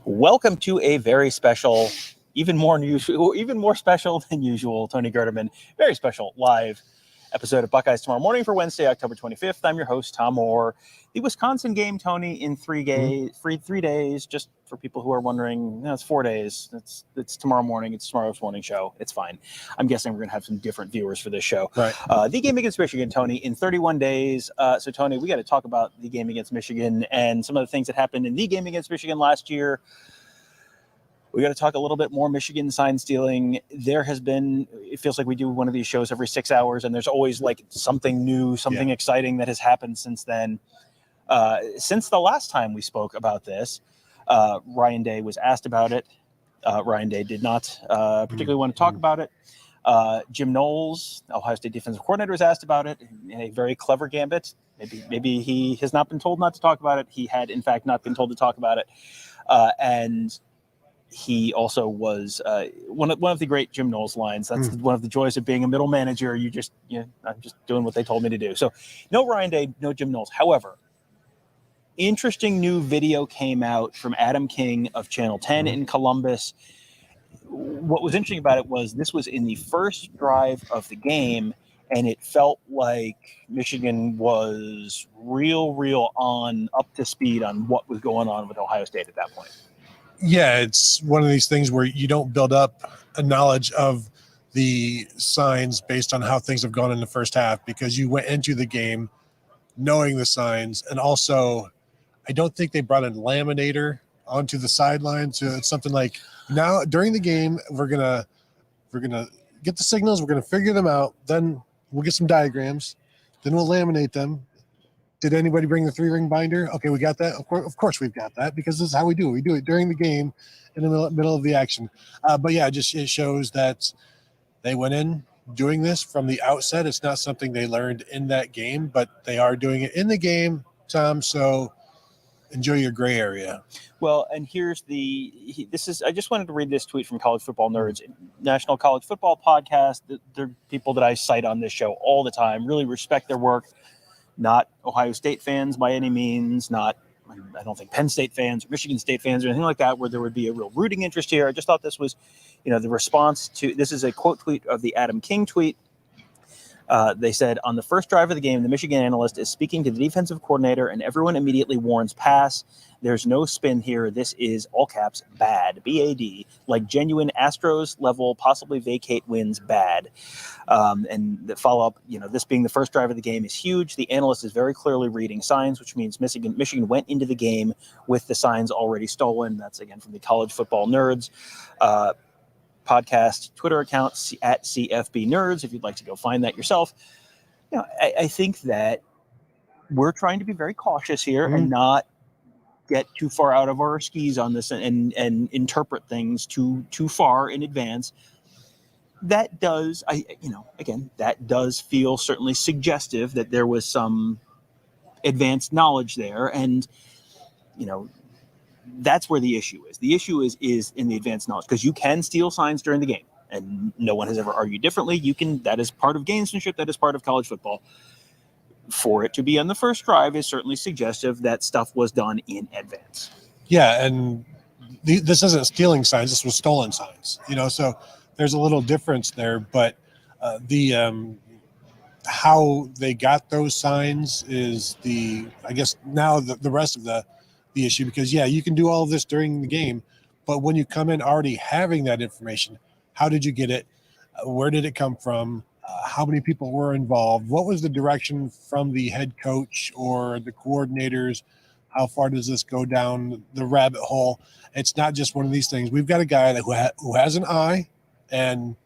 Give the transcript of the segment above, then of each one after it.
Welcome to a very special, even more special than usual, Tony Gerdeman, very special live episode of Buckeyes Tomorrow Morning for Wednesday, October 25th. I'm your host, Tom Orr. The Wisconsin game, Tony, in 3 days, just for people who are wondering, no, it's 4 days. It's tomorrow morning. It's tomorrow's morning show. It's fine. I'm guessing we're going to have some different viewers for this show. Right. The game against Michigan, Tony, in 31 days. So, Tony, we got to talk about the game against Michigan and some of the things that happened in the game against Michigan last year. We got to talk a little bit more Michigan sign stealing. There has been, it feels like we do one of these shows every 6 hours, and there's always like something new, something exciting that has happened since then. Since the last time we spoke about this, Ryan Day was asked about it. Ryan Day did not particularly want to talk about it. Jim Knowles, Ohio State defensive coordinator, was asked about it. A very clever gambit. Maybe he has not been told not to talk about it. He had, in fact, not been told to talk about it. And he also was one of the great Jim Knowles lines. That's one of the joys of being a middle manager. I'm just doing what they told me to do. So no Ryan Day, no Jim Knowles. However, interesting new video came out from Adam King of Channel 10 in Columbus. What was interesting about it was this was in the first drive of the game, and it felt like Michigan was real on, up to speed on what was going on with Ohio State at that point. Yeah, it's one of these things where you don't build up a knowledge of the signs based on how things have gone in the first half, because you went into the game knowing the signs. And also, I don't think they brought a laminator onto the sideline. So it's something like, now during the game, we're gonna get the signals, we're gonna figure them out, then we'll get some diagrams, then we'll laminate them. Did anybody bring the 3-ring binder? Okay, we got that. Of course we've got that, because this is how we do it. We do it during the game, in the middle of the action. But yeah, it shows that they went in doing this from the outset. It's not something they learned in that game, but they are doing it in the game, Tom. So enjoy your gray area. Well, and I just wanted to read this tweet from College Football Nerds, National College Football Podcast. They're people that I cite on this show all the time. Really respect their work. Not Ohio State fans by any means, I don't think Penn State fans or Michigan State fans or anything like that, where there would be a real rooting interest here. I just thought this was, the response to, this is a quote tweet of the Adam King tweet. They said, on the first drive of the game, the Michigan analyst is speaking to the defensive coordinator, and everyone immediately warns pass. There's no spin here. This is, all caps, bad, B-A-D, like genuine Astros level, possibly vacate wins, bad. And the follow-up, this being the first drive of the game is huge. The analyst is very clearly reading signs, which means Michigan went into the game with the signs already stolen. That's, again, from the College Football Nerds podcast Twitter account at CFB Nerds, if you'd like to go find that yourself. I think that we're trying to be very cautious here and not get too far out of our skis on this and interpret things too far in advance. That does, that does feel certainly suggestive that there was some advanced knowledge there, and that's where the issue is. The issue is in the advanced knowledge, because you can steal signs during the game, and no one has ever argued differently. That is part of gamesmanship. That is part of college football. For it to be on the first drive is certainly suggestive that stuff was done in advance. Yeah, and this isn't stealing signs. This was stolen signs. So there's a little difference there. But how they got those signs is I guess now the rest of the issue, because you can do all of this during the game, but when you come in already having that information, how did you get it? Where did it come from? How many people were involved? What was the direction from the head coach or the coordinators? How far does this go down the rabbit hole? It's not just one of these things. We've got a guy who has an eye, and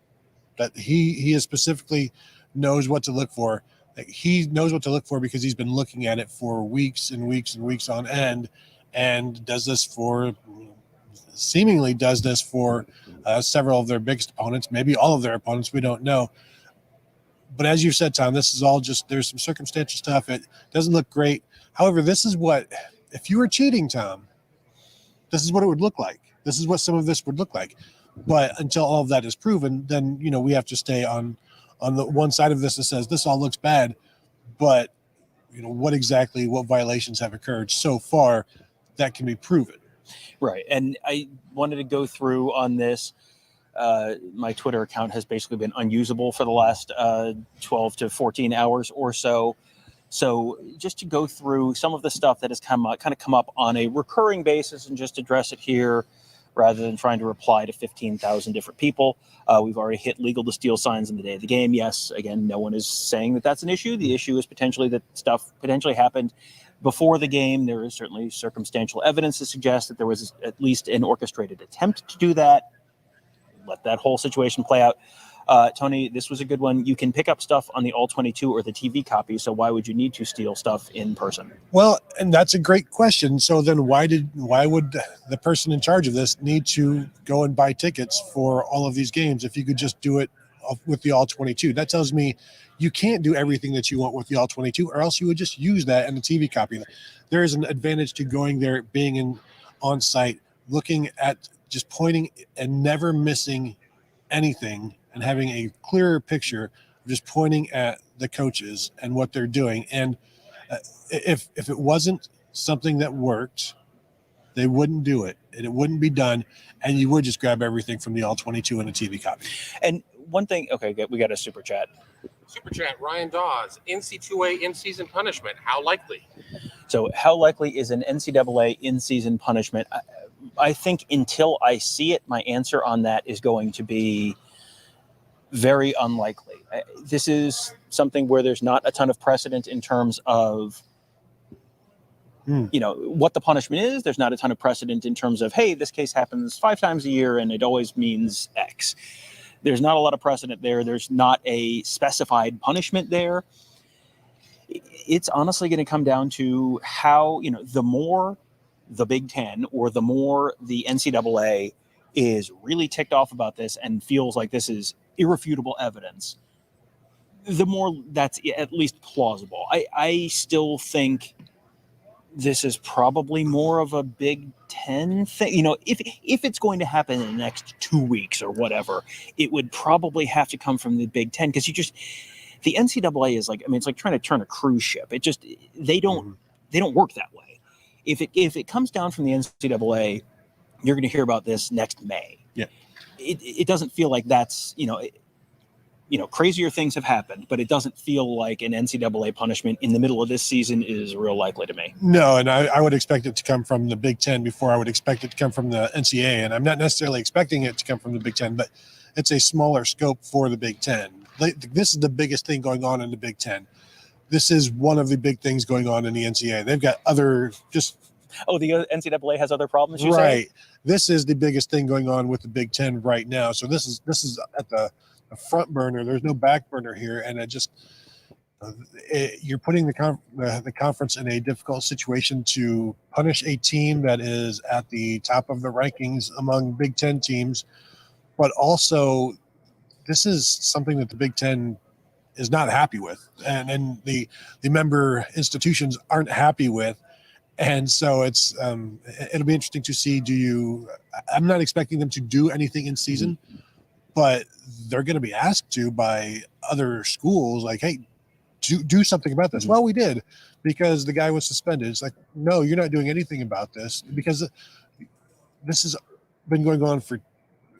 that he is specifically knows what to look for. He knows what to look for because he's been looking at it for weeks and weeks and weeks on end, and seemingly does this for several of their biggest opponents, maybe all of their opponents. We don't know. But as you said, Tom, this is all there's some circumstantial stuff. It doesn't look great. However, this is what, if you were cheating, Tom, this is what it would look like. This is what some of this would look like. But until all of that is proven, then, we have to stay on the one side of this that says this all looks bad. But, what violations have occurred so far that can be proven. Right. And I wanted to go through on this. My Twitter account has basically been unusable for the last 12 to 14 hours or so. So just to go through some of the stuff that has kind of come up on a recurring basis and just address it here rather than trying to reply to 15,000 different people. We've already hit legal to steal signs in the day of the game. Yes, again, no one is saying that that's an issue. The issue is potentially that stuff potentially happened before the game. There is certainly circumstantial evidence to suggest that there was at least an orchestrated attempt to do that. Let that whole situation play out. Tony, this was a good one. You can pick up stuff on the All-22 or the TV copy, so why would you need to steal stuff in person? Well, and that's a great question. So then why would the person in charge of this need to go and buy tickets for all of these games if you could just do it with the All-22? That tells me you can't do everything that you want with the All-22, or else you would just use that in the TV copy. There is an advantage to going there, being on site, looking at just pointing and never missing anything, and having a clearer picture of just pointing at the coaches and what they're doing. And if it wasn't something that worked, they wouldn't do it, and it wouldn't be done, and you would just grab everything from the All-22 and a TV copy. And one thing, okay, we got a super chat. Super chat, Ryan Dawes, NC2A in-season punishment, how likely? So how likely is an NCAA in-season punishment? I think until I see it, my answer on that is going to be very unlikely. This is something where there's not a ton of precedent in terms of, what the punishment is. There's not a ton of precedent in terms of, hey, this case happens 5 times a year and it always means X. There's not a lot of precedent there. There's not a specified punishment there. It's honestly going to come down to how, the more the Big Ten or the more the NCAA is really ticked off about this and feels like this is irrefutable evidence, the more that's at least plausible. I still think this is probably more of a Big Ten thing. If it's going to happen in the next 2 weeks or whatever, it would probably have to come from the Big Ten, because the NCAA is it's like trying to turn a cruise ship. They don't work that way. If it comes down from the NCAA, you're going to hear about this next May. Yeah. It doesn't feel like that's, crazier things have happened, but it doesn't feel like an NCAA punishment in the middle of this season is real likely to me. No, and I would expect it to come from the Big Ten before I would expect it to come from the NCAA. And I'm not necessarily expecting it to come from the Big Ten, but it's a smaller scope for the Big Ten. This is the biggest thing going on in the Big Ten. This is one of the big things going on in the NCAA. They've got other just... Oh, the NCAA has other problems, you right. say? This is the biggest thing going on with the Big Ten right now. So this is at the front burner. There's no back burner here, and you're putting the conference in a difficult situation to punish a team that is at the top of the rankings among Big Ten teams, but also this is something that the Big Ten is not happy with, and the member institutions aren't happy with. And so it'll be interesting to see. I'm not expecting them to do anything in season, but they're going to be asked to by other schools, like, hey, do something about this. Well, we did, because the guy was suspended. It's like, no, you're not doing anything about this, because this has been going on for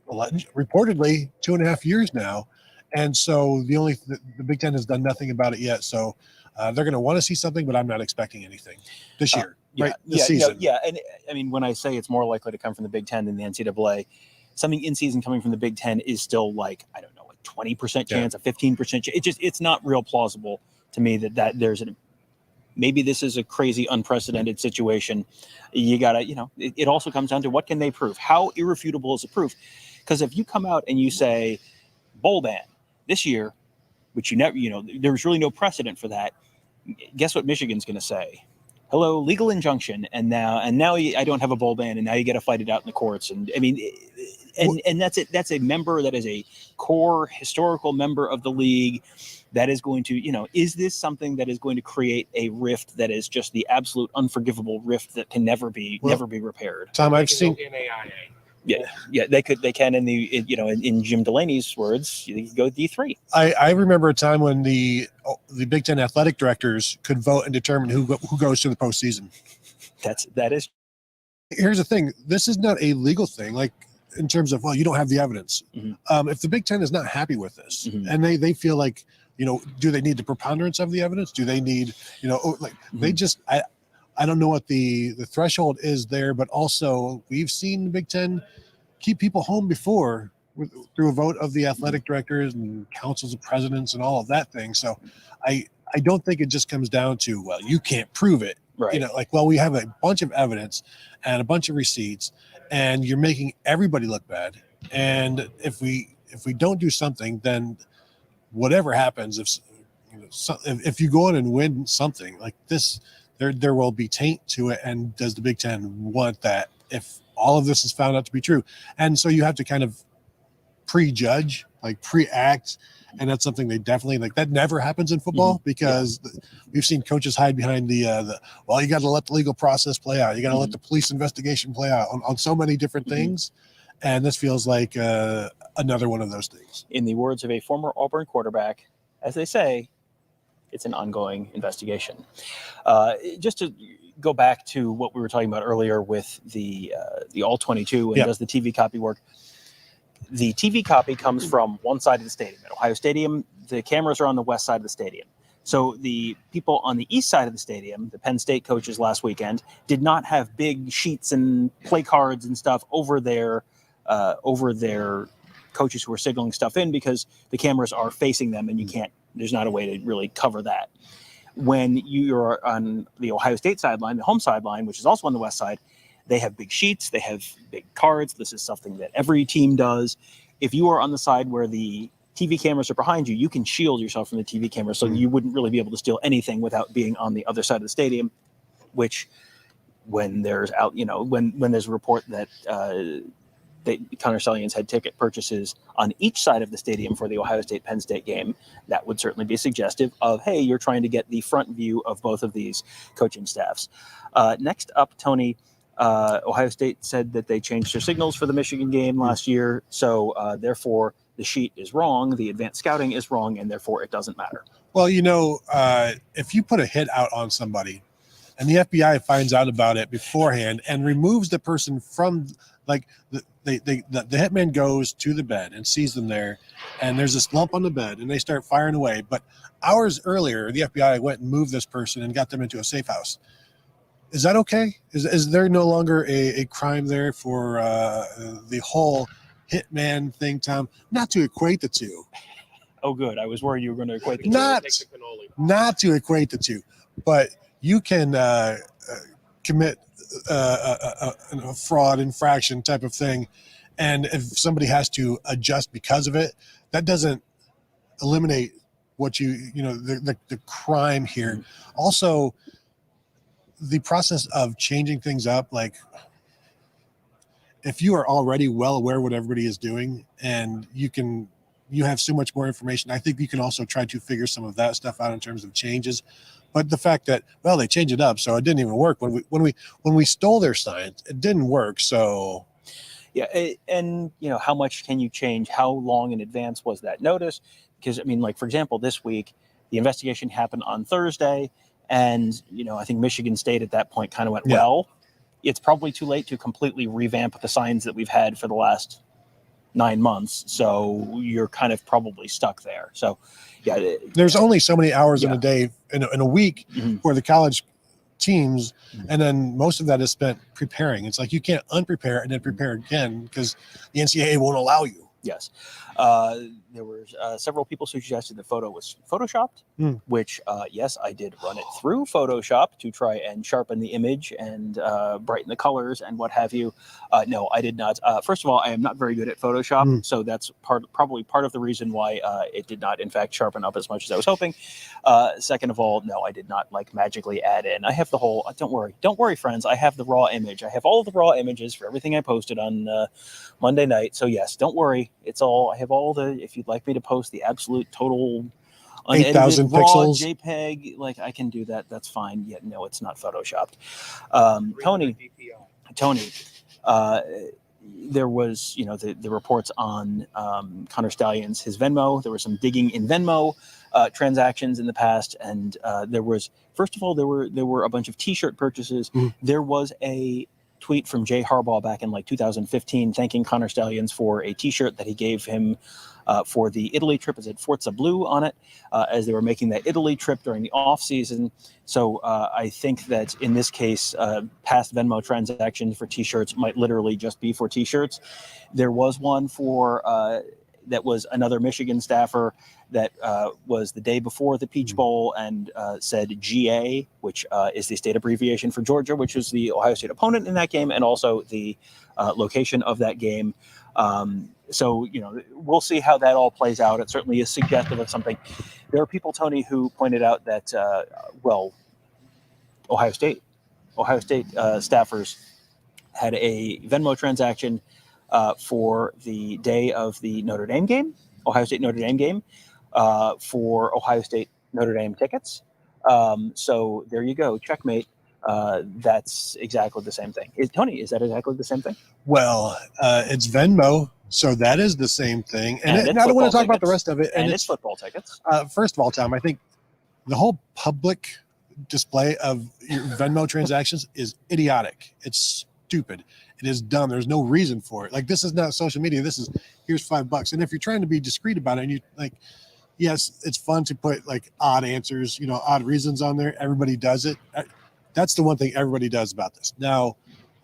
reportedly 2.5 years now. And so the Big Ten has done nothing about it yet. So they're going to want to see something, but I'm not expecting anything this year. Right, this season. And I mean, when I say it's more likely to come from the Big Ten than the NCAA, something in season coming from the Big Ten is still like, I don't know, like 20% chance, a 15% chance. It's not real plausible to me that there's maybe this is a crazy, unprecedented situation. You gotta, it also comes down to what can they prove? How irrefutable is the proof? Because if you come out and you say bowl ban this year, which there's really no precedent for that. Guess what Michigan's going to say? Hello, legal injunction, and now I don't have a bowl ban, and now you got to fight it out in the courts. And I mean, and that's it. That's a member that is a core historical member of the league that is going to, is this something that is going to create a rift that is just the absolute unforgivable rift that can never be repaired? Tom, I've seen NAIA. Yeah, they can in Jim Delaney's words, you go D3. I remember a time when the Big Ten athletic directors could vote and determine who goes to the postseason. That is Here's the thing. This is not a legal thing. Like in terms of, well, you don't have the evidence. If the Big Ten is not happy with this and they feel like, do they need the preponderance of the evidence? Do they need, they just, I don't know what the threshold is there, but also we've seen the Big Ten keep people home before through a vote of the athletic directors and councils of presidents and all of that thing. So I don't think it just comes down to, well, you can't prove it. Right. We have a bunch of evidence and a bunch of receipts, and you're making everybody look bad. And if we don't do something, then whatever happens, if you go in and win something like this, there will be taint to it. And does the Big Ten want that if all of this is found out to be true? And so you have to kind of prejudge, like pre-act. And that's something they definitely that never happens in football because we've seen coaches hide behind well, you got to let the legal process play out. You got to let the police investigation play out on so many different things. And this feels like another one of those things. In the words of a former Auburn quarterback, as they say, it's an ongoing investigation. Just to go back to what we were talking about earlier with the All-22 and does the TV copy work? The TV copy comes from one side of the stadium. At Ohio Stadium, the cameras are on the west side of the stadium. So the people on the east side of the stadium, the Penn State coaches last weekend, did not have big sheets and play cards and stuff over their coaches who were signaling stuff in because the cameras are facing them and there's not a way to really cover that. When you're on the Ohio State sideline, the home sideline, which is also on the west side, they have big sheets, they have big cards. This is something that every team does. If you are on the side where the TV cameras are behind you, you can shield yourself from the TV cameras so you wouldn't really be able to steal anything without being on the other side of the stadium, which when there's when there's a report that Connor Stalions had ticket purchases on each side of the stadium for the Ohio State-Penn State game, that would certainly be suggestive of, hey, you're trying to get the front view of both of these coaching staffs. Next up, Tony, Ohio State said that they changed their signals for the Michigan game last year, so therefore the sheet is wrong, the advanced scouting is wrong, and therefore it doesn't matter. Well, if you put a hit out on somebody and the FBI finds out about it beforehand and removes the person from, the hitman goes to the bed and sees them there, and there's this lump on the bed, and they start firing away. But hours earlier, the FBI went and moved this person and got them into a safe house. Is that okay? Is there no longer a crime there for the whole hitman thing, Tom? Not to equate the two. Oh, good. I was worried you were going to equate the two. Not to equate the two, but you can commit a fraud infraction type of thing, and if somebody has to adjust because of it, that doesn't eliminate what the crime here. Also, the process of changing things up, if you are already well aware what everybody is doing and you have so much more information, I think you can also try to figure some of that stuff out in terms of changes. But the fact that, well, they changed it up, so it didn't even work when we stole their science, it didn't work. So yeah, and how much can you change? How long in advance was that notice? Because for example, this week the investigation happened on Thursday. And, I think Michigan State at that point kind of went, well, it's probably too late to completely revamp the signs that we've had for the last 9 months. So you're kind of probably stuck there. So, yeah. There's only so many hours in a day, in a week for the college teams. And then most of that is spent preparing. It's like you can't unprepare and then prepare again because the NCAA won't allow you. Yes. There were several people suggested the photo was photoshopped, which, yes, I did run it through Photoshop to try and sharpen the image and brighten the colors and what have you. No, I did not. First of all, I am not very good at Photoshop, so that's probably part of the reason why it did not, in fact, sharpen up as much as I was hoping. Second of all, no, I did not magically add in. I have the whole, don't worry, friends, I have the raw image. I have all of the raw images for everything I posted on Monday night. So yes, don't worry. I have all if you'd like me to post the absolute total 8,000 pixels JPEG, I can do that. That's fine. Yet no, it's not photoshopped. Tony, there was, the reports on Connor Stalions, his Venmo. There was some digging in Venmo transactions in the past, and there was, first of all, there were a bunch of T-shirt purchases. There was a tweet from Jay Harbaugh back in like 2015 thanking Connor Stallions for a T-shirt that he gave him for the Italy trip. It said Forza Blue on it as they were making that Italy trip during the off season. So I think that in this case, past Venmo transactions for T-shirts might literally just be for T-shirts. There was one for that was another Michigan staffer that was the day before the Peach Bowl and said GA, which is the state abbreviation for Georgia, which was the Ohio State opponent in that game, and also the location of that game. So, we'll see how that all plays out. It certainly is suggestive of something. There are people, Tony, who pointed out that, Ohio State staffers had a Venmo transaction for the day of the Notre Dame game, Ohio State Notre Dame game, for Ohio State Notre Dame tickets. So there you go, checkmate. That's exactly the same thing. Tony, is that exactly the same thing? Well, it's Venmo, so that is the same thing. And I don't want to talk about the rest of it. And it's football tickets. First of all, Tom, I think the whole public display of your Venmo transactions is idiotic. It's stupid. It is dumb. There's no reason for it. Like, this is not social media. This is, here's $5. And if you're trying to be discreet about it, and you like, yes, it's fun to put like odd answers, odd reasons on there. Everybody does it. That's the one thing everybody does about this. Now,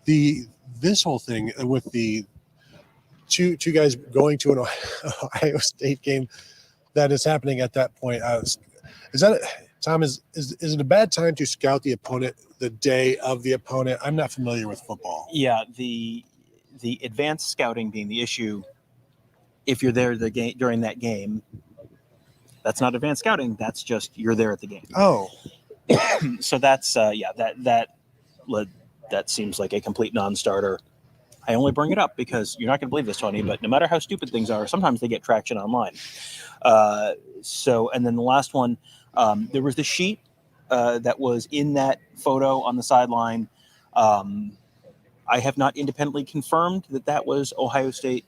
this whole thing with the two guys going to an Ohio State game that is happening at that point, Tom, is it a bad time to scout the opponent the day of the opponent? I'm not familiar with football. Yeah, the advanced scouting being the issue. If you're there during that game, that's not advanced scouting. That's just you're there at the game. Oh, so that's that seems like a complete non-starter. I only bring it up because you're not going to believe this, Tony, but no matter how stupid things are, sometimes they get traction online. And then the last one, there was the sheet that was in that photo on the sideline. I have not independently confirmed that was Ohio State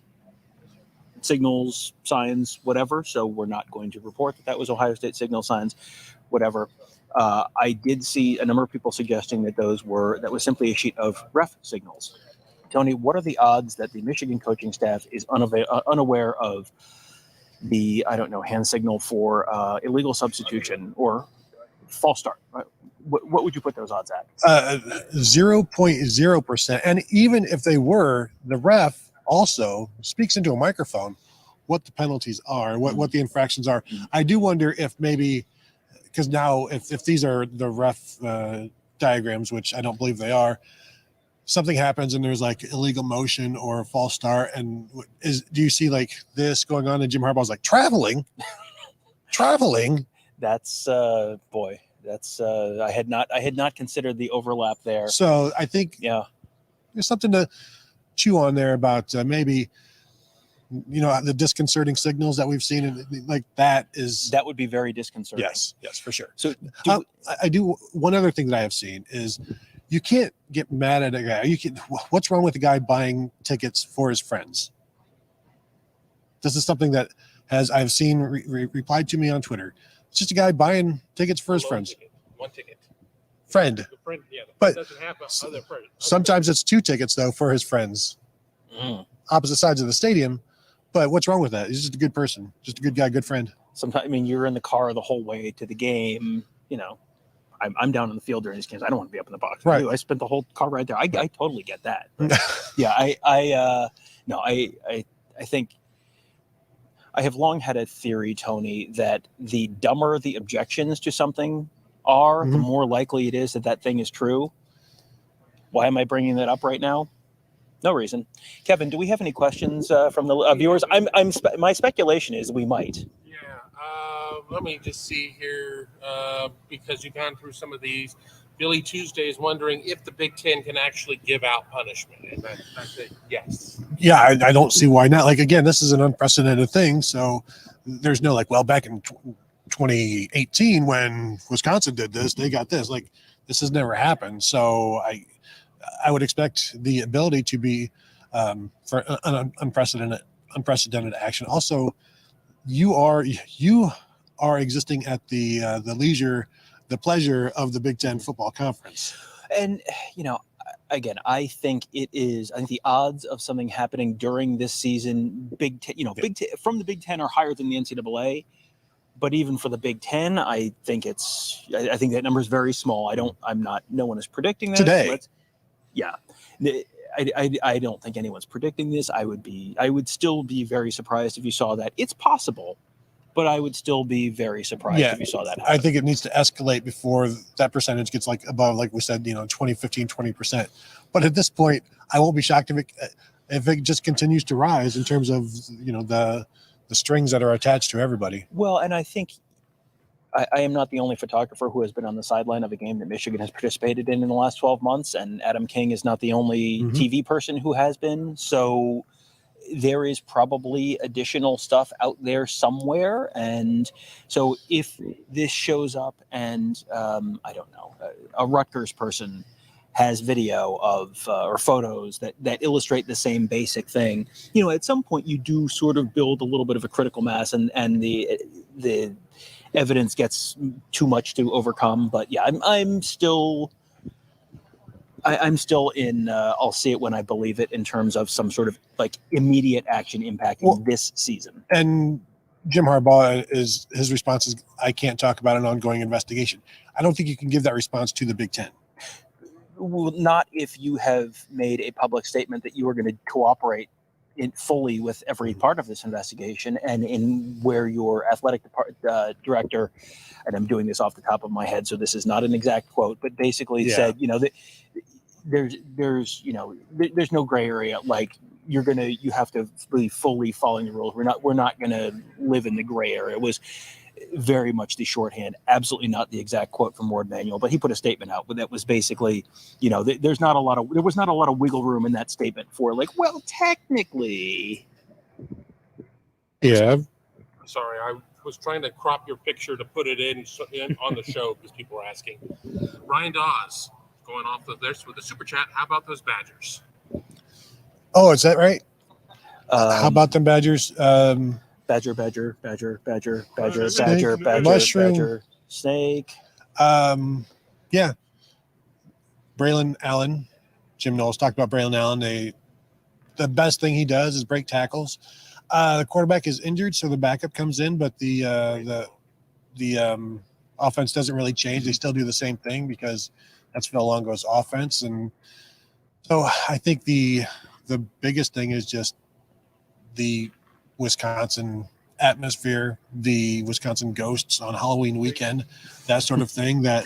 signals, signs, whatever. So we're not going to report that was Ohio State signal, signs, whatever. I did see a number of people suggesting that that was simply a sheet of ref signals. Tony, what are the odds that the Michigan coaching staff is unaware of the, hand signal for illegal substitution or false start? Right? What would you put those odds at? 0.0%. And even if they were, the ref also speaks into a microphone what the penalties are, what the infractions are. I do wonder if maybe, because now if these are the ref diagrams, which I don't believe they are, something happens and there's like illegal motion or a false start, and do you see like this going on? And Jim Harbaugh's like traveling. That's that's I had not considered the overlap there. So I think there's something to chew on there about maybe the disconcerting signals that we've seen, and like that would be very disconcerting. Yes, for sure. So I do one other thing that I have seen is you can't get mad at a guy. What's wrong with a guy buying tickets for his friends? This is something that I've seen replied to me on Twitter. It's just a guy buying tickets for his friends. One ticket. Friend. The friend, yeah. But doesn't have other friends. Sometimes it's 2 tickets though for his friends. Opposite sides of the stadium. But what's wrong with that? He's just a good person, just a good guy, good friend. Sometimes, you're in the car the whole way to the game. I'm down in the field during these games. I don't want to be up in the box. Right. I spent the whole car ride there. I totally get that. But yeah, I think I have long had a theory, Tony, that the dumber the objections to something are, the more likely it is that thing is true. Why am I bringing that up right now? No reason. Kevin, do we have any questions from the viewers? My speculation is we might. Yeah. Let me just see here, because you've gone through some of these. Billy Tuesday is wondering if the Big Ten can actually give out punishment. And I think yes. Yeah, I don't see why not. Like, again, this is an unprecedented thing. So there's no back in 2018 when Wisconsin did this, they got this. Like, this has never happened. So I would expect the ability to be for an unprecedented action. Also, you are existing at the pleasure of the Big Ten Football Conference. And again, I think it is. I think the odds of something happening during this season, Big Ten, from the Big Ten are higher than the NCAA. But even for the Big Ten, I think I think that number is very small. No one is predicting this. Today. Yeah. I don't think anyone's predicting this. I would still be very surprised if you saw that. It's possible, but I would still be very surprised if you saw that happen. I think it needs to escalate before that percentage gets like above, like we said, 20, 15, 20%. But at this point, I won't be shocked if it just continues to rise in terms of, the strings that are attached to everybody. Well, and I think I am not the only photographer who has been on the sideline of a game that Michigan has participated in the last 12 months, and Adam King is not the only TV person who has been. So there is probably additional stuff out there somewhere. And so if this shows up and, I don't know, a Rutgers person has video of or photos that illustrate the same basic thing, at some point you do sort of build a little bit of a critical mass, and the evidence gets too much to overcome. But yeah, I'm still in I'll see it when I believe it, in terms of some sort of like immediate action impacting this season. And Jim Harbaugh, his response is, I can't talk about an ongoing investigation. I don't think you can give that response to the Big Ten. Well, not if you have made a public statement that you are going to cooperate fully with every part of this investigation, and in where your athletic director, and I'm doing this off the top of my head, so this is not an exact quote, but basically said, that there's no gray area. Like you have to be fully following the rules. We're not going to live in the gray area. It was very much the shorthand, absolutely not the exact quote from Ward Manuel, but he put a statement out that was basically, there was not a lot of wiggle room in that statement for like, well, technically. Yeah. Sorry, I was trying to crop your picture to put it in on the show because people were asking. Ryan Dawes going off this with the super chat. How about those Badgers? Oh, is that right? How about them Badgers? Badger, mushroom. Badger, snake. Yeah. Braylon Allen, Jim Knowles talked about Braylon Allen. The best thing he does is break tackles. The quarterback is injured, so the backup comes in, but the offense doesn't really change. They still do the same thing because that's Phil Longo's offense. And so I think the biggest thing is just the Wisconsin atmosphere, the Wisconsin ghosts on Halloween weekend, that sort of thing that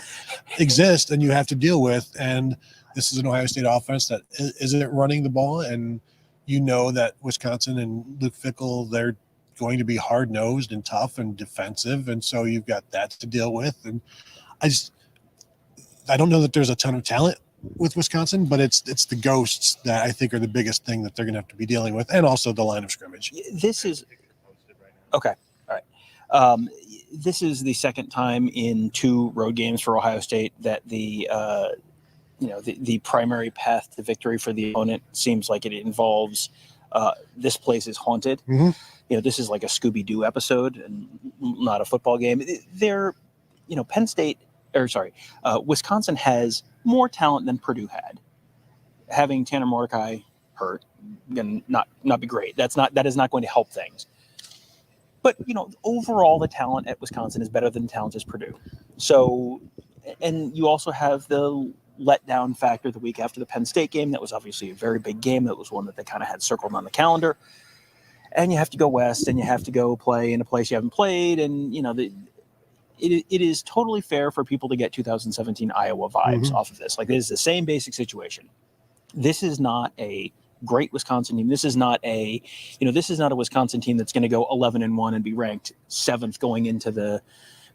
exists and you have to deal with. And this is an Ohio State offense that isn't running the ball. And that Wisconsin and Luke Fickell, they're going to be hard-nosed and tough and defensive. And so you've got that to deal with. And I don't know that there's a ton of talent with Wisconsin, but it's the ghosts that I think are the biggest thing that they're going to have to be dealing with, and also the line of scrimmage. This is okay. All right. This is the second time in 2 road games for Ohio State that the primary path to victory for the opponent seems like it involves this place is haunted. Mm-hmm. This is like a Scooby-Doo episode and not a football game. Wisconsin has more talent than Purdue had. Having Tanner Mordecai hurt going to not be great. That is not going to help things. But overall, the talent at Wisconsin is better than the talent at Purdue. So, and you also have the letdown factor the week after the Penn State game. That was obviously a very big game. That was one that they kind of had circled on the calendar. And you have to go west, and you have to go play in a place you haven't played, and it is totally fair for people to get 2017 Iowa vibes off of this. Like, this is the same basic situation. This is not a great Wisconsin team. This is not a Wisconsin team that's going to go 11-1 and be ranked 7th going into the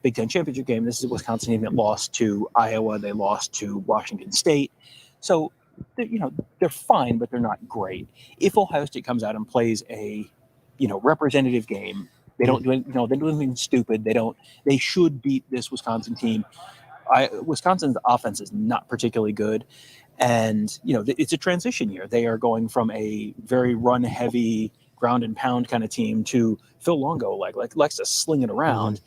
Big Ten championship game. This is a Wisconsin team that lost to Iowa. They lost to Washington State. So, they're fine, but they're not great. If Ohio State comes out and plays a, representative game, they don't do anything stupid. They should beat this Wisconsin team. Wisconsin's offense is not particularly good. And, it's a transition year. They are going from a very run-heavy, ground and pound kind of team to Phil Longo, like likes to sling it around.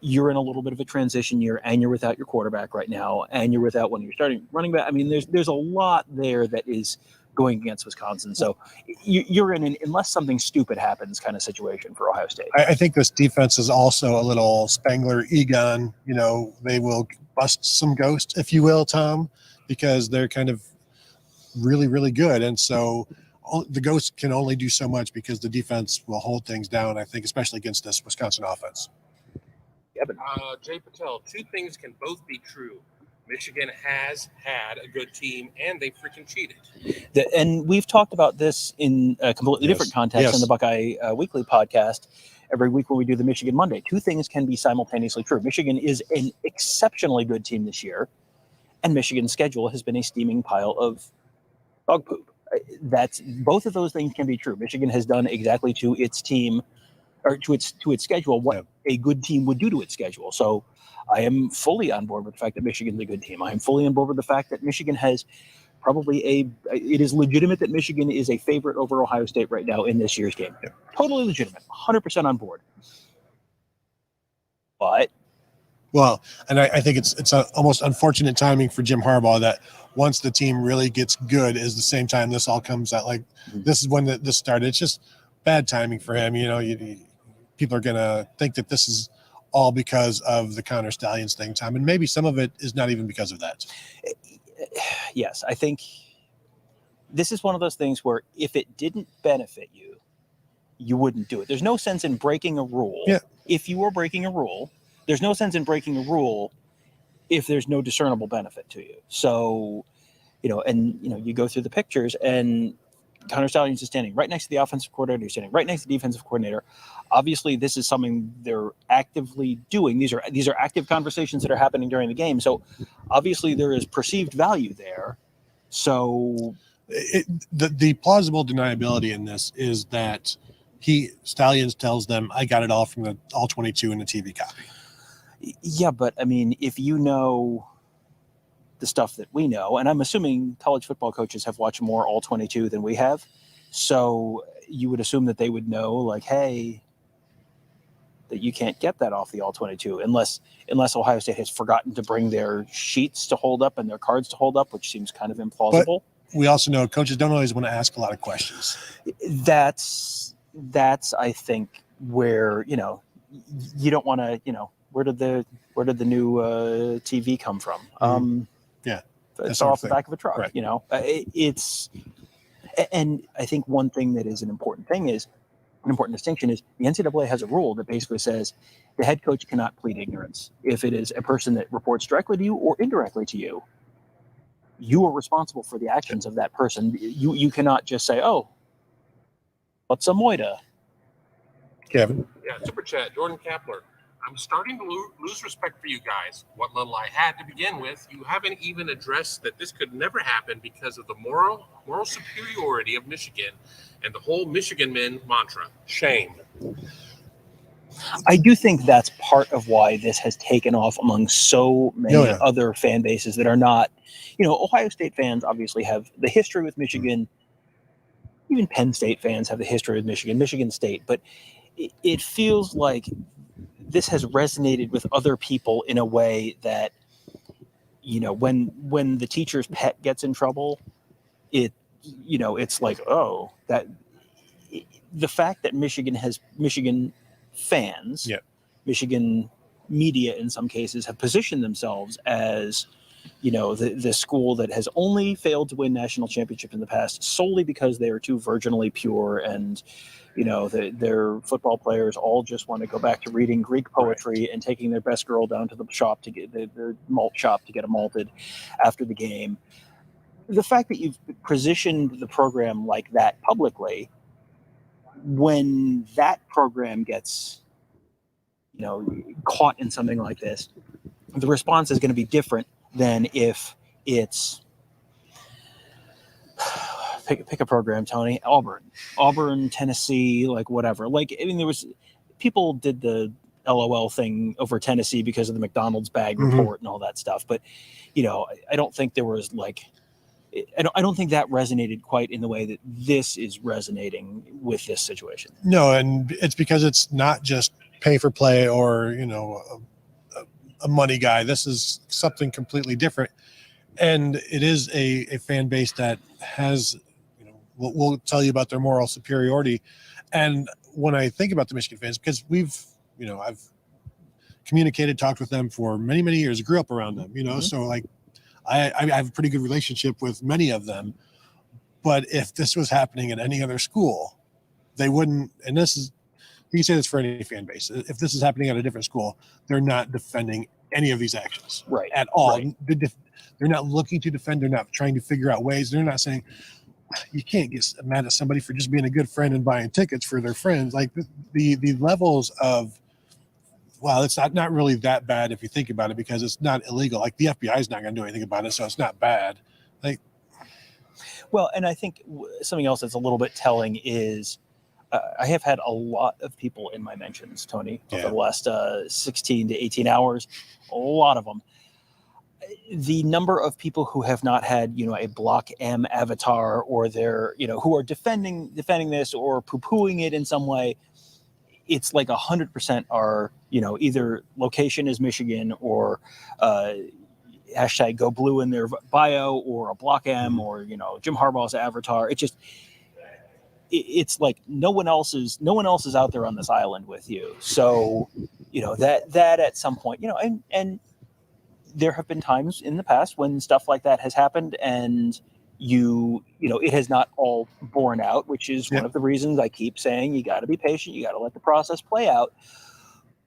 you're in a little bit of a transition year, and you're without your quarterback right now, and you're without one of your starting running back. I mean, there's a lot there that is going against Wisconsin. So you're in an unless something stupid happens kind of situation for Ohio State. I think this defense is also a little Spangler Egon. They will bust some ghosts, if you will, Tom, because they're kind of really, really good. And so the ghosts can only do so much because the defense will hold things down, I think, especially against this Wisconsin offense. Jay Patel, two things can both be true. Michigan has had a good team, and they freaking cheated. And we've talked about this in a completely different context in the Buckeye Weekly podcast every week when we do the Michigan Monday. Two things can be simultaneously true. Michigan is an exceptionally good team this year, and Michigan's schedule has been a steaming pile of dog poop. That's both of those things can be true. Michigan has done exactly to its team or to its schedule what a good team would do to its schedule. So I am fully on board with the fact that Michigan's a good team. I am fully on board with the fact that Michigan has probably it is legitimate that Michigan is a favorite over Ohio State right now in this year's game. Totally legitimate, 100% on board. But and I think it's almost unfortunate timing for Jim Harbaugh that once the team really gets good is the same time this all comes out. Like this is when this started. It's just bad timing for him. People are going to think that this is all because of the Connor Stallions thing, Tom. And maybe some of it is not even because of that. Yes, I think this is one of those things where if it didn't benefit you, you wouldn't do it. There's no sense in breaking a rule. Yeah. If you are breaking a rule, there's no sense in breaking a rule if there's no discernible benefit to you. So, you go through the pictures and Connor Stallions is standing right next to the offensive coordinator. You're standing right next to the defensive coordinator. Obviously, this is something they're actively doing. These are active conversations that are happening during the game. So, obviously, there is perceived value there. So, the plausible deniability in this is that Stallions tells them, "I got it all from the all 22 in the TV copy." Yeah, but I mean, if you know the stuff that we know, and I'm assuming college football coaches have watched more all 22 than we have, so you would assume that they would know, like, hey, that you can't get that off the all 22 unless Ohio State has forgotten to bring their sheets to hold up and their cards to hold up, which seems kind of implausible. But we also know coaches don't always want to ask a lot of questions. That's I think where you don't want to where did the new TV come from? It's off the back of a truck. Right. It's, and I think one thing that is an important distinction is the NCAA has a rule that basically says the head coach cannot plead ignorance. If it is a person that reports directly to you or indirectly to you, you are responsible for the actions of that person. You cannot just say, "Oh, what's a moida?" Kevin. Yeah, super chat. Jordan Kapler. I'm starting to lose respect for you guys. What little I had to begin with, you haven't even addressed that this could never happen because of the moral superiority of Michigan and the whole Michigan men mantra. Shame. I do think that's part of why this has taken off among so many other fan bases that are not, Ohio State fans obviously have the history with Michigan. Even Penn State fans have the history with Michigan State, but it feels like this has resonated with other people in a way that, when the teacher's pet gets in trouble, it's like, oh, that the fact that Michigan fans, Michigan media in some cases have positioned themselves as, the school that has only failed to win national championship in the past solely because they are too virginally pure and, their football players all just want to go back to reading Greek poetry and taking their best girl down to the shop to get the malt shop to get them malted after the game. The fact that you've positioned the program like that publicly, when that program gets, caught in something like this, the response is going to be different than if it's pick a program, Tony. Auburn, Tennessee, like whatever. Like, I mean, people did the LOL thing over Tennessee because of the McDonald's bag report and all that stuff. But, I don't think there was I don't think that resonated quite in the way that this is resonating with this situation. No, and it's because it's not just pay for play or, a money guy. This is something completely different. And it is a fan base that has, will tell you about their moral superiority. And when I think about the Michigan fans, because I've communicated, talked with them for many, many years, grew up around them, so like I have a pretty good relationship with many of them. But if this was happening at any other school, they wouldn't, and this is, you can say this for any fan base. If this is happening at a different school, they're not defending any of these actions at all. Right. They're not looking to defend. They're not trying to figure out ways. They're not saying, you can't get mad at somebody for just being a good friend and buying tickets for their friends. Like the levels of, well, it's not really that bad if you think about it, because it's not illegal. Like the FBI is not going to do anything about it, so it's not bad. Like, well, and I think something else that's a little bit telling is I have had a lot of people in my mentions, Tony, over the last 16 to 18 hours, a lot of them. The number of people who have not had, a Block M avatar, or they're, who are defending this or poo-pooing it in some way, it's like 100% are, either location is Michigan, or hashtag go blue in their bio, or a Block M, or, Jim Harbaugh's avatar. It's like no one else is out there on this island with you. So, that at some point, and there have been times in the past when stuff like that has happened, and it has not all borne out, which is one of the reasons I keep saying you got to be patient. You got to let the process play out.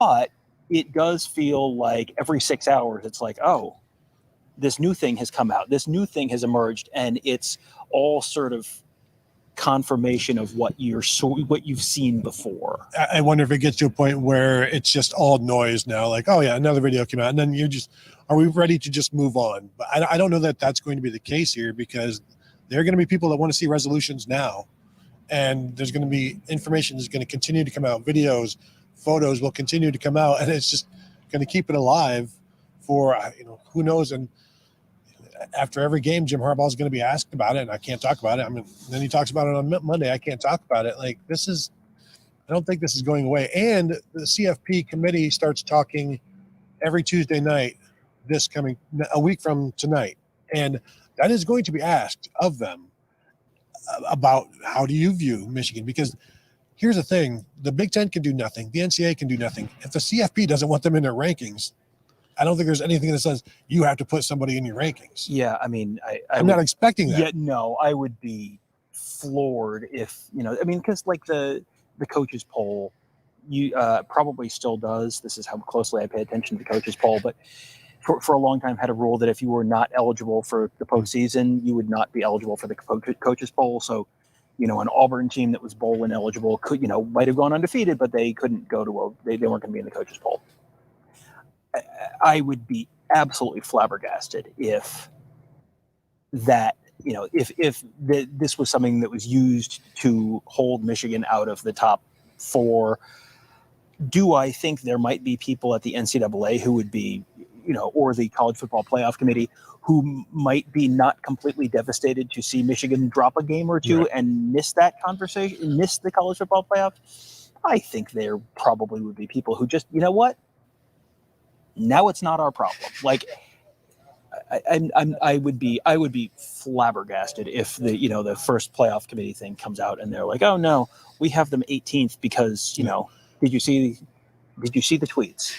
But it does feel like every 6 hours, it's like, oh, this new thing has come out. This new thing has emerged, and it's all sort of confirmation of what you've seen before. I wonder if it gets to a point where it's just all noise now. Like, oh yeah, another video came out, and then are we ready to just move on? But I don't know that that's going to be the case here, because there are going to be people that want to see resolutions now, and there's going to be information is going to continue to come out. Videos, photos will continue to come out, and it's just going to keep it alive for who knows. And after every game, Jim Harbaugh is going to be asked about it, and I can't talk about it. I mean, then he talks about it on Monday. I can't talk about it. Like, I don't think this is going away. And the CFP committee starts talking every Tuesday night, a week from tonight. And that is going to be asked of them about how do you view Michigan? Because here's the thing, the Big Ten can do nothing. The NCAA can do nothing. If the CFP doesn't want them in their rankings, I don't think there's anything that says you have to put somebody in your rankings. Yeah, I mean, I'm not expecting that. Yeah, no, I would be floored if, because like the coaches poll, you probably still does. This is how closely I pay attention to the coaches poll, but for a long time had a rule that if you were not eligible for the postseason, you would not be eligible for the coaches poll. So, an Auburn team that was bowl ineligible could, might have gone undefeated, but they couldn't go to they weren't going to be in the coaches poll. I would be absolutely flabbergasted if that, if this was something that was used to hold Michigan out of the top 4. Do I think there might be people at the NCAA who would be, or the College Football Playoff Committee who might be not completely devastated to see Michigan drop a game or two and miss that conversation, miss the College Football Playoff? I think there probably would be people who just, what? Now it's not our problem. Like, I would be flabbergasted if the first playoff committee thing comes out and they're like, oh no, we have them 18th because did you see the tweets?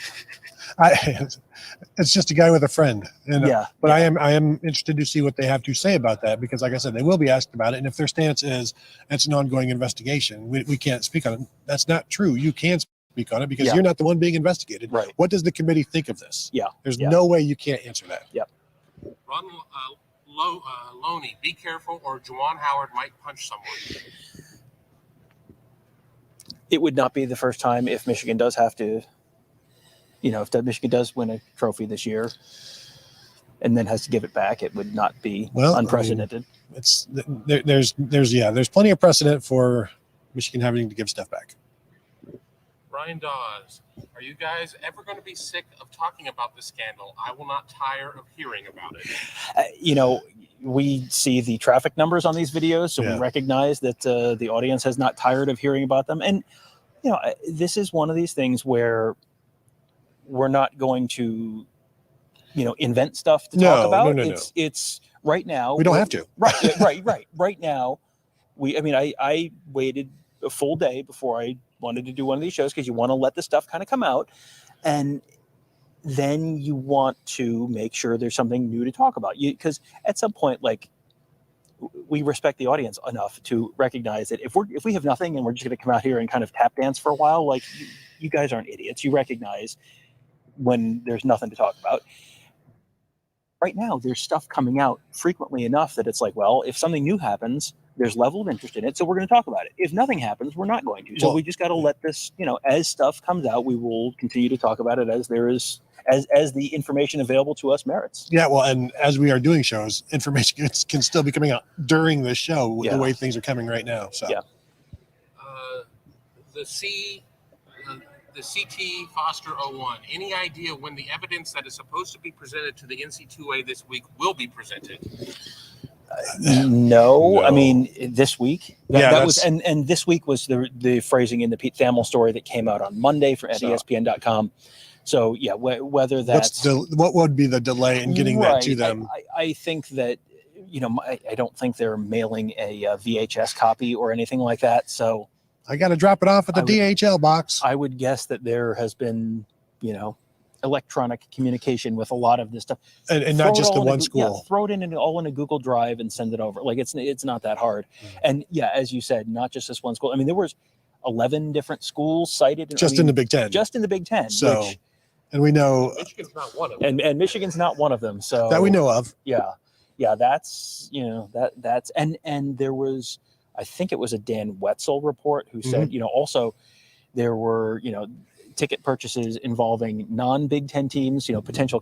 It's just a guy with a friend. But yeah. I am interested to see what they have to say about that, because like I said, they will be asked about it. And if their stance is it's an ongoing investigation, we can't speak on it. That's not true. You can speak on it because you're not the one being investigated. Right. What does the committee think of this? Yeah. There's no way you can't answer that. Yep. Ron Loney, be careful, or Juwan Howard might punch someone. It would not be the first time if Michigan does have to, if Michigan does win a trophy this year and then has to give it back, it would not be unprecedented. I mean, there's plenty of precedent for Michigan having to give stuff back. Ryan Dawes, are you guys ever going to be sick of talking about this scandal? I will not tire of hearing about it. We see the traffic numbers on these videos, so we recognize that the audience has not tired of hearing about them. And, this is one of these things where we're not going to invent stuff to No, talk about. no. It's right now. We don't have to. Right. Right now, I waited a full day before I wanted to do one of these shows because you want to let the stuff kind of come out, and then you want to make sure there's something new to talk about. Because at some point, like, we respect the audience enough to recognize that if we have nothing and we're just going to come out here and kind of tap dance for a while, like, you guys aren't idiots. You recognize when there's nothing to talk about. Right now, there's stuff coming out frequently enough that it's like, well, if something new happens, there's level of interest in it, so we're going to talk about it. If nothing happens, we're not going to. So we just got to let this, as stuff comes out, we will continue to talk about it as there is, as the information available to us merits. Yeah, well, and as we are doing shows, information can still be coming out during the show the way things are coming right now. So yeah. The CT Foster 01, any idea when the evidence that is supposed to be presented to the NC2A this week will be presented? No. I mean, this week. That was, and this week was the phrasing in the Pete Thamel story that came out on Monday at ESPN.com. So yeah, whether that's what would be the delay in getting that to them? I think that I don't think they're mailing a VHS copy or anything like that. So I got to drop it off at the DHL box. I would guess that there has been electronic communication with a lot of this stuff, and not just the one school. Yeah, throw it all in a Google Drive and send it over. Like, it's not that hard. And yeah, as you said, not just this one school. I mean, there was 11 different schools cited in the Big Ten. Just in the Big Ten. So, and we know Michigan's not one of them. And Michigan's not one of them. So that we know of. Yeah, that's that's and there was, I think it was a Dan Wetzel report who said also there were ticket purchases involving non-Big Ten teams, potential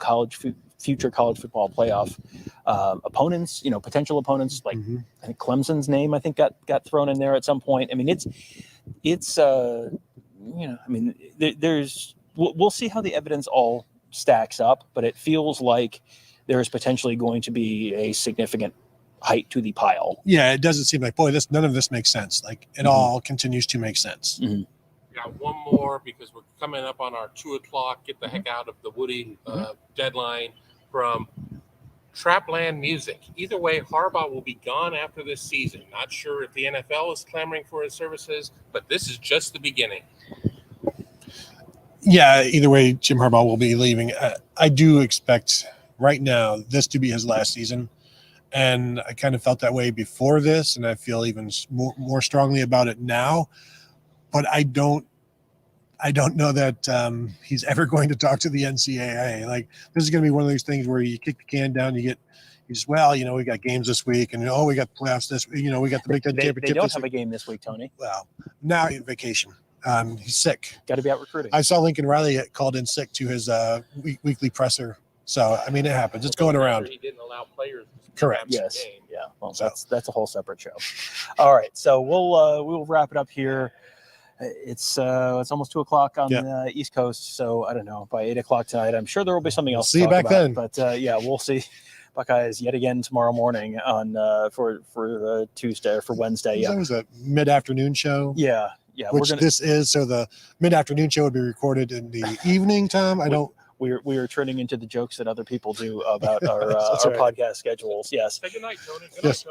future college football playoff opponents, potential opponents, like I think Clemson's name, I think got thrown in there at some point. I mean, there's we'll see how the evidence all stacks up, but it feels like there is potentially going to be a significant height to the pile. Yeah, it doesn't seem like, none of this makes sense. Like, it all continues to make sense. Got one more because we're coming up on our 2:00. Get the heck out of the Woody deadline from Trapland Music. Either way, Harbaugh will be gone after this season. Not sure if the NFL is clamoring for his services, but this is just the beginning. Yeah, either way, Jim Harbaugh will be leaving. I do expect right now this to be his last season. And I kind of felt that way before this, and I feel even more strongly about it now. But I don't know that he's ever going to talk to the NCAA. Like, this is going to be one of those things where you kick the can down, we got games this week, and we got playoffs this week. We got the Big Ten championship. They don't have a game this week, Tony. Well, now he's vacation. He's sick. Got to be out recruiting. I saw Lincoln Riley called in sick to his weekly presser. So I mean, it happens. It's going around. He didn't allow players. Correct. Yes. Yeah. Well, that's a whole separate show. All right. So we'll wrap it up here. It's almost 2:00 on the East Coast. So I don't know, by 8:00 tonight, I'm sure there will be something else. See you back then. But we'll see Buckeyes yet again tomorrow morning on for Tuesday or for Wednesday. Yeah. That was a mid-afternoon show. Yeah. Which this is. So the mid-afternoon show would be recorded in the evening, Tom. We are turning into the jokes that other people do about our podcast schedules. Yes. Say good night, Tony. Good night,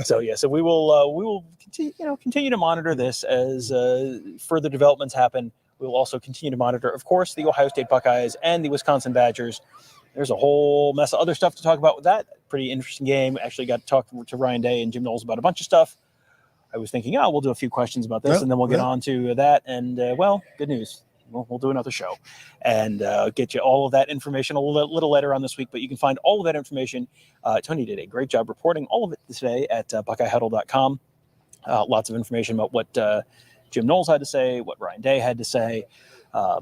Tony. So we will continue to monitor this as further developments happen. We will also continue to monitor, of course, the Ohio State Buckeyes and the Wisconsin Badgers. There's a whole mess of other stuff to talk about with that. Pretty interesting game. Actually got to talk to Ryan Day and Jim Knowles about a bunch of stuff. I was thinking, we'll do a few questions about this, and then we'll get on to that. And good news. We'll do another show and get you all of that information a little later on this week. But you can find all of that information. Tony did a great job reporting all of it today at BuckeyeHuddle.com. Lots of information about what Jim Knowles had to say, what Ryan Day had to say.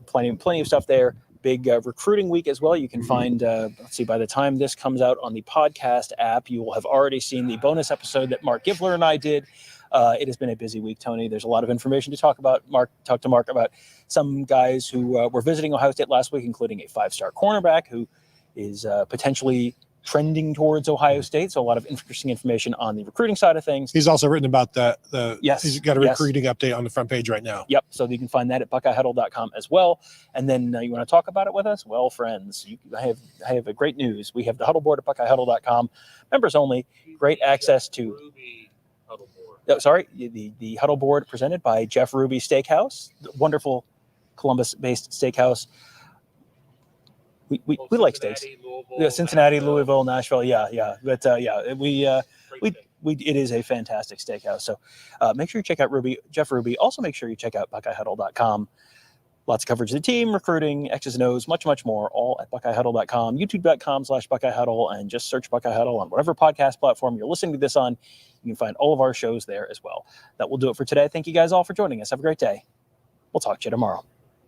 Plenty of stuff there. Big recruiting week as well. You can find, by the time this comes out on the podcast app, you will have already seen the bonus episode that Mark Givler and I did. It has been a busy week, Tony. There's a lot of information to talk about. Talk to Mark about some guys who were visiting Ohio State last week, including a 5-star cornerback who is potentially trending towards Ohio State. So a lot of interesting information on the recruiting side of things. He's also written about Yes. He's got a recruiting update on the front page right now. Yep. So you can find that at BuckeyeHuddle.com as well. And then you want to talk about it with us? Well, friends, I have a great news. We have the Huddle board at BuckeyeHuddle.com. Members only. Great access to. Huddle board. The Huddle board presented by Jeff Ruby Steakhouse, wonderful Columbus-based steakhouse. We like steaks. Louisville, Cincinnati, Louisville, Nashville. Yeah. But it is a fantastic steakhouse. So make sure you check out Jeff Ruby. Also make sure you check out BuckeyeHuddle.com. Lots of coverage of the team, recruiting, X's and O's, much more, all at BuckeyeHuddle.com, YouTube.com/BuckeyeHuddle, and just search Buckeye Huddle on whatever podcast platform you're listening to this on. You can find all of our shows there as well. That will do it for today. Thank you guys all for joining us. Have a great day. We'll talk to you tomorrow.